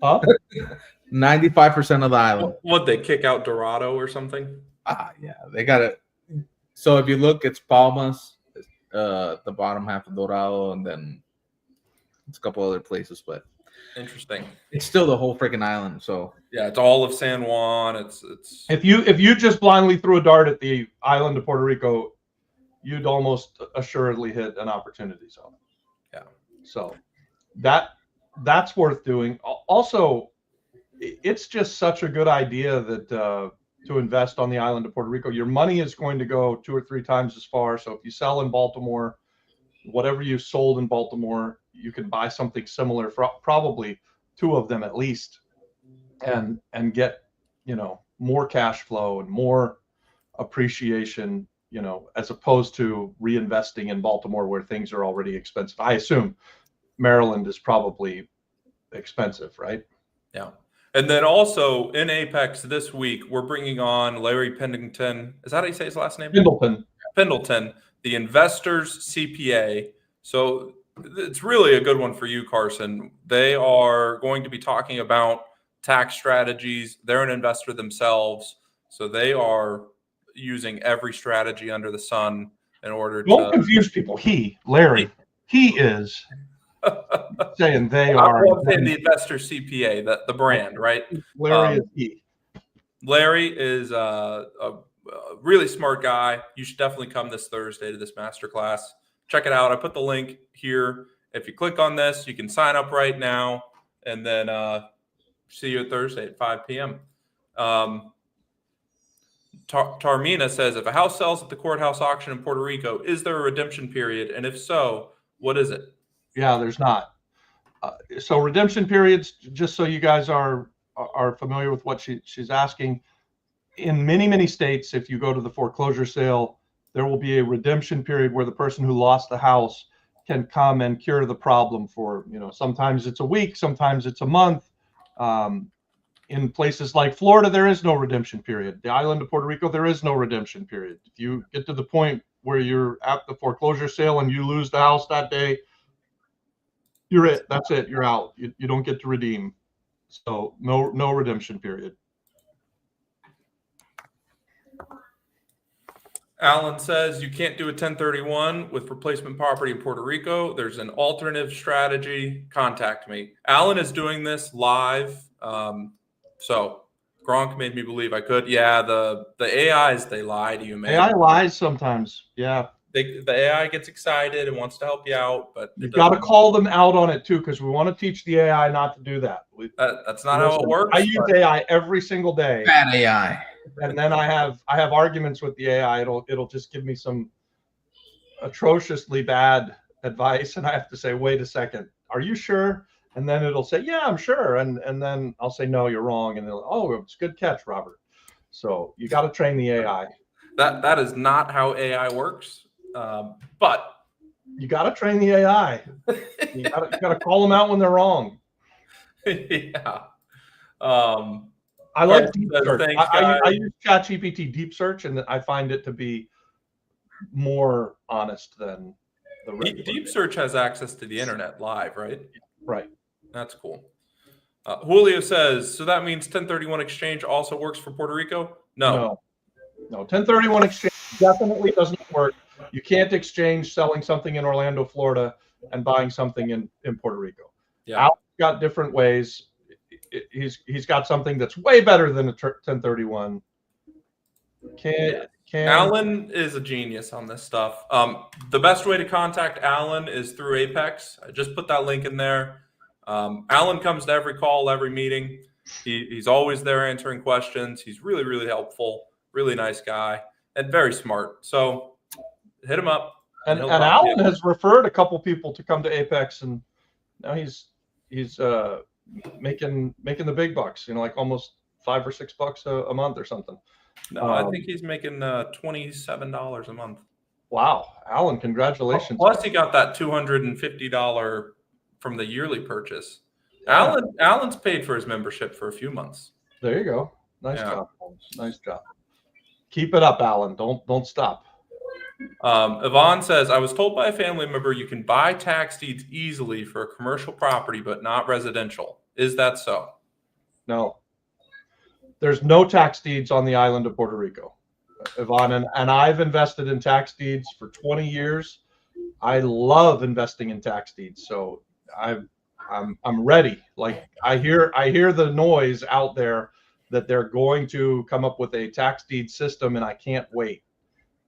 Huh? 95% of the island. Would they kick out Dorado or something? Yeah, they got it. So if you look, it's Palmas, the bottom half of Dorado, and then it's a couple other places, but interesting. It's still the whole freaking island. So yeah, it's all of San Juan. It's if you just blindly threw a dart at the island of Puerto Rico, you'd almost assuredly hit an opportunity zone. Yeah. So that's worth doing. Also, it's just such a good idea that to invest on the island of Puerto Rico. Your money is going to go 2 or 3 times as far. So if you sell in Baltimore, whatever you sold in Baltimore, you can buy something similar for probably 2 of them at least, and get, you know, more cash flow and more appreciation, you know, as opposed to reinvesting in Baltimore where things are already expensive. I assume Maryland is probably expensive, right? Yeah. And then also in Apex this week, we're bringing on Larry Pendleton. Is that how you say his last name? Pendleton, the investor's CPA. So it's really a good one for you, Carson. They are going to be talking about tax strategies. They're an investor themselves. So they are using every strategy under the sun in order to. Don't confuse people. Larry, he is saying they are. I'm saying the investor CPA, the brand, right? Larry is he. Larry is a really smart guy. You should definitely come this Thursday to this masterclass. Check it out. I put the link here. If you click on this, you can sign up right now, and then see you Thursday at 5 p.m. Tarmina says, if a house sells at the courthouse auction in Puerto Rico, is there a redemption period? And if so, what is it? Yeah, there's not. So redemption periods, just so you guys are familiar with what she's asking, in many states, if you go to the foreclosure sale, there will be a redemption period where the person who lost the house can come and cure the problem for, you know, sometimes it's a week, sometimes it's a month. In places like Florida, there is no redemption period. The island of Puerto Rico, there is no redemption period. If you get to the point where you're at the foreclosure sale and you lose the house that day, you're it. That's it. You're out. You don't get to redeem. So no redemption period. Alan says you can't do a 1031 with replacement property in Puerto Rico. There's an alternative strategy. Contact me. Alan is doing this live. So Gronk made me believe I could. Yeah, the AIs, they lie to you, man. AI lies sometimes. Yeah. The AI gets excited and wants to help you out, but you've got to call them out on it too, because we want to teach the AI not to do that. That's not how it works. I use AI every single day. Bad AI. And then I have arguments with the AI. It'll just give me some atrociously bad advice, and I have to say, wait a second, are you sure? And then it'll say, yeah, I'm sure. And then I'll say, no, you're wrong. And it'll, oh, it's a good catch, Robert. So you got to train the AI. That is not how AI works. But you got to train the AI. You got to call them out when they're wrong. Yeah. I like deep search. I use ChatGPT deep search, and I find it to be more honest than the regular. Deep search has access to the internet live, right? Right. That's cool. Julio says, so that means 1031 exchange also works for Puerto Rico? No. 1031 exchange definitely doesn't work. You can't exchange selling something in Orlando, Florida, and buying something in Puerto Rico. Yeah. Al's got different ways. He's got something that's way better than a 1031. Alan is a genius on this stuff. The best way to contact Alan is through Apex. I just put that link in there. Alan comes to every call, every meeting. He's always there answering questions. He's really, really helpful, really nice guy, and very smart. So hit him up. And Alan has referred a couple people to come to Apex, and now he's making the big bucks. You know, like almost $5 or $6 a month or something. No, I think he's making $27 a month. Wow, Alan, congratulations! Plus, he got that $250 from the yearly purchase. Yeah. Alan's paid for his membership for a few months. There you go. Nice job. Nice job. Keep it up, Alan. Don't stop. Yvonne says, I was told by a family member you can buy tax deeds easily for a commercial property, but not residential. Is that so? No. There's no tax deeds on the island of Puerto Rico, Yvonne, and I've invested in tax deeds for 20 years. I love investing in tax deeds, so I'm ready. Like I hear the noise out there that they're going to come up with a tax deed system, and I can't wait.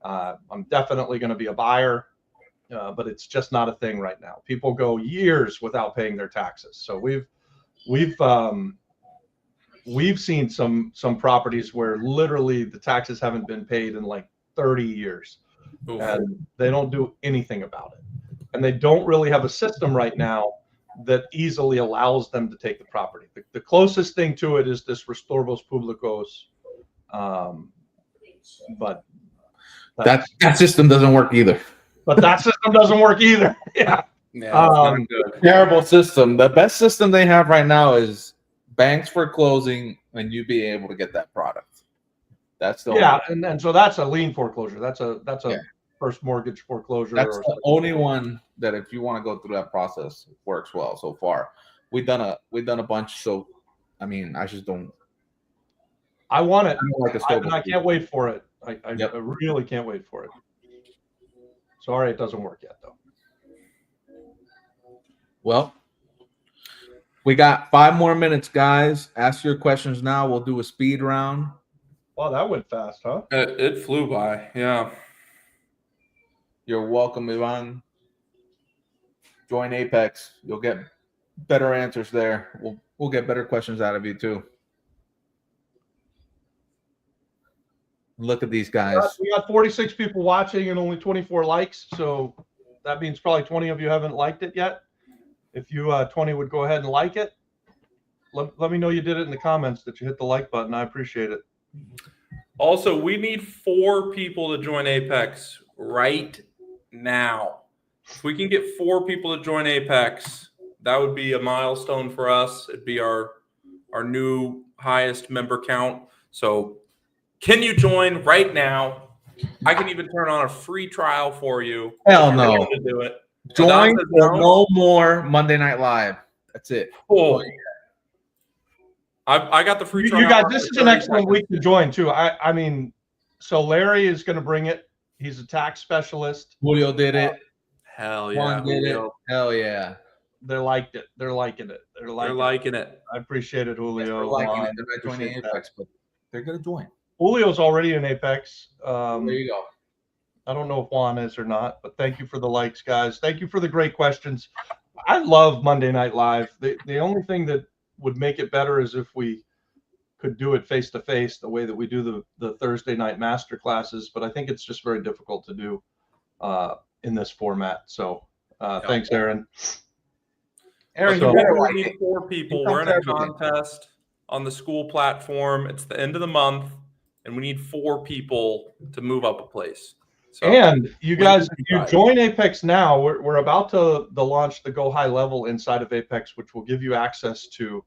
I'm definitely going to be a buyer, but it's just not a thing right now. People go years without paying their taxes, so we've we've seen some properties where literally the taxes haven't been paid in like 30 years. Oof. And they don't do anything about it. And they don't really have a system right now that easily allows them to take the property. The closest thing to it is this Restorbos Públicos, but That system doesn't work either. But that system doesn't work either. Yeah. Yeah, it's not good. Terrible system. The best system they have right now is banks foreclosing and you being able to get that product. That's the and so that's a lien foreclosure. That's a first mortgage foreclosure. That's the only one that if you want to go through that process works well so far. We've done a bunch. So I mean, I just don't. I want it. I can't wait for it. I really can't wait for it. Sorry, it doesn't work yet though. Well, we got 5 more minutes, guys. Ask your questions now. We'll do a speed round. Wow, that went fast, huh? It flew by. Yeah. You're welcome, Ivan. Join Apex. You'll get better answers there. We'll get better questions out of you too. Look at these guys. We got 46 people watching and only 24 likes, so that means probably 20 of you haven't liked it yet. If you 20 would go ahead and like it, let me know you did it in the comments that you hit the like button. I appreciate it. Also, we need 4 people to join Apex right now. If we can get 4 people to join Apex, that would be a milestone for us. It'd be our new highest member count. So can you join right now? I can even turn on a free trial for you. Hell no. To do it. Join no more Monday Night Live. That's it. Oh. I got the free trial. You guys, this is an excellent week to join too. I mean, so Larry is going to bring it. He's a tax specialist. Julio did it. Hell yeah. Juan did it. Hell yeah. They liked it. They're liking it. They're liking it. I appreciate it, Julio. They're liking it. They're not joining Apex, but they're going to join. Julio's already in Apex. There you go. I don't know if Juan is or not, but thank you for the likes, guys. Thank you for the great questions. I love Monday Night Live. The only thing that would make it better is if we could do it face to face the way that we do the Thursday night master classes, but I think it's just very difficult to do in this format. So thanks, Aaron. Aaron, So, we need 4 people. We're in a contest on the school platform. It's the end of the month, and we need 4 people to move up a place. So, and you guys, if you join Apex now, we're about to launch the Go High Level inside of Apex, which will give you access to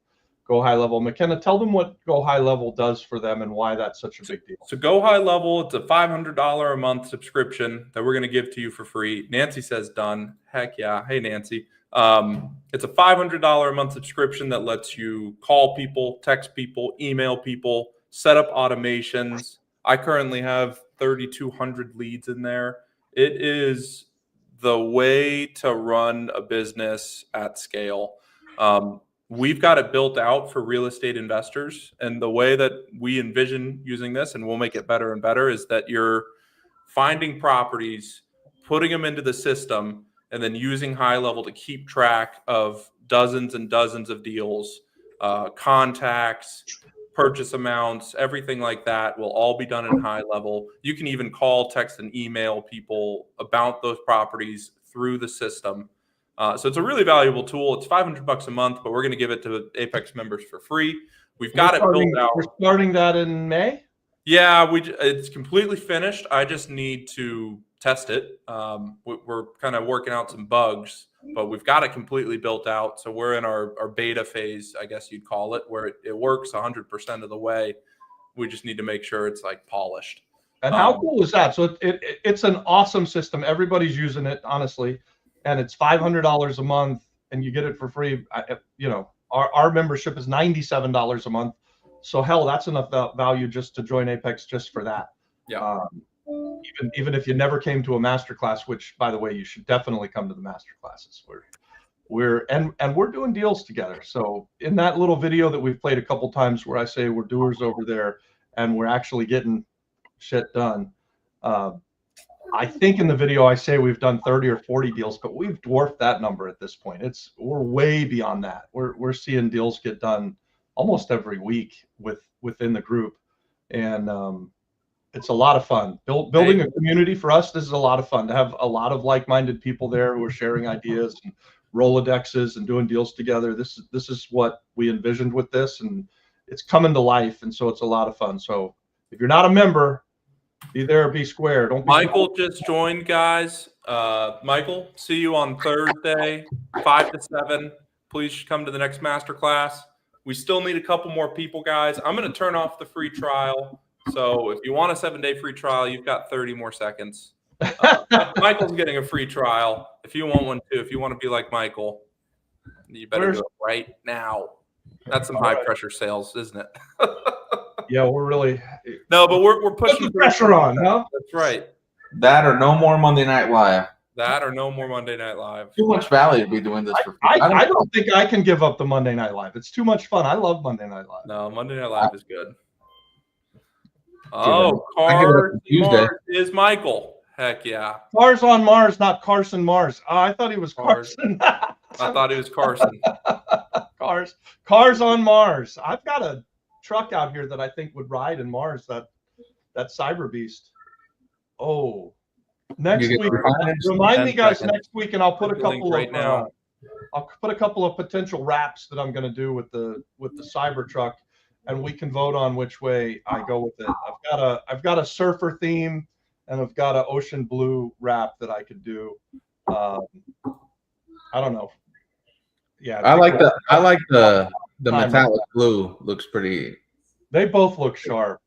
Go High Level. McKenna, tell them what Go High Level does for them and why that's such a big deal. So Go High Level, it's a $500 a month subscription that we're going to give to you for free. Nancy says done. Heck yeah. Hey, Nancy. It's a $500 a month subscription that lets you call people, text people, email people, set up automations. I currently have 3,200 leads in there. It is the way to run a business at scale. We've got it built out for real estate investors. And the way that we envision using this, and we'll make it better and better, is that you're finding properties, putting them into the system, and then using High Level to keep track of dozens and dozens of deals, contacts, purchase amounts, everything like that will all be done in High Level. You can even call, text, and email people about those properties through the system. So it's a really valuable tool. It's $500 a month, but we're going to give it to Apex members for free. We've got it built out. We're starting that in May? Yeah, it's completely finished. I just need to test it. We're kind of working out some bugs, but we've got it completely built out. So we're in our beta phase, I guess you'd call it, where it works 100% of the way. We just need to make sure it's like polished. And how cool is that? So it's an awesome system. Everybody's using it, honestly. And it's $500 a month, and you get it for free. Our membership is $97 a month. So hell, that's enough value just to join Apex just for that. Yeah. Even if you never came to a masterclass, which by the way, you should definitely come to the masterclasses. We're doing deals together. So in that little video that we've played a couple times where I say we're doers over there and we're actually getting shit done. I think in the video I say we've done 30 or 40 deals, but we've dwarfed that number at this point. We're way beyond that. We're seeing deals get done almost every week within the group, and it's a lot of fun. Building a community for us. This is a lot of fun to have a lot of like-minded people there who are sharing ideas and Rolodexes and doing deals together. This is what we envisioned with this, and it's coming to life. And so it's a lot of fun. So if you're not a member, be there or be square. Don't be Michael just joined, guys. Michael, see you on Thursday, 5 to 7. Please come to the next masterclass. We still need a couple more people, guys. I'm going to turn off the free trial. So if you want a 7-day free trial, you've got 30 more seconds. Michael's getting a free trial. If you want one too, if you want to be like Michael, you better do it right now. That's some high pressure sales, isn't it? Yeah, we're really but we're pushing pressure on, huh? That's right. That or no more Monday Night Live. That or no more Monday Night Live. Too much value to be doing this for free. I don't think I can give up the Monday Night Live. It's too much fun. I love Monday Night Live. No, Monday Night Live is good. Oh, Cars Mars is Michael. Heck yeah. Cars on Mars, not Carson Mars. Oh, I thought he was Carson. I thought he was Carson. Cars on Mars. I've got a truck out here that I think would ride in Mars, that Cyber Beast. Oh, next week. Remind me, guys, next week, and I'll put a couple of I'll put a couple of potential wraps that I'm going to do with the Cyber truck, and we can vote on which way I go with it. I've got a surfer theme, and I've got an ocean blue wrap that I could do. I don't know. Yeah, I like the metallic blue. Looks pretty. They both look sharp.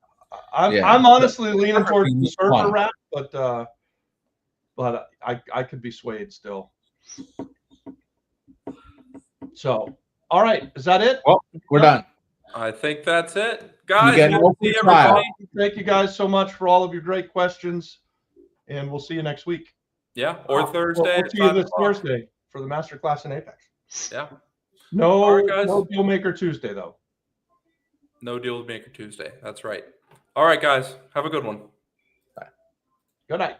I'm honestly leaning towards the surfer wrap, but I could be swayed still. So, all right, is that it? Well, we're done. I think that's it, guys. Thank you guys so much for all of your great questions, and we'll see you next week. Yeah, or Thursday. We'll see you this Thursday for the Masterclass in Apex. Yeah. No Deal Maker Tuesday though. No Deal Maker Tuesday. That's right. All right, guys. Have a good one. Bye. Good night.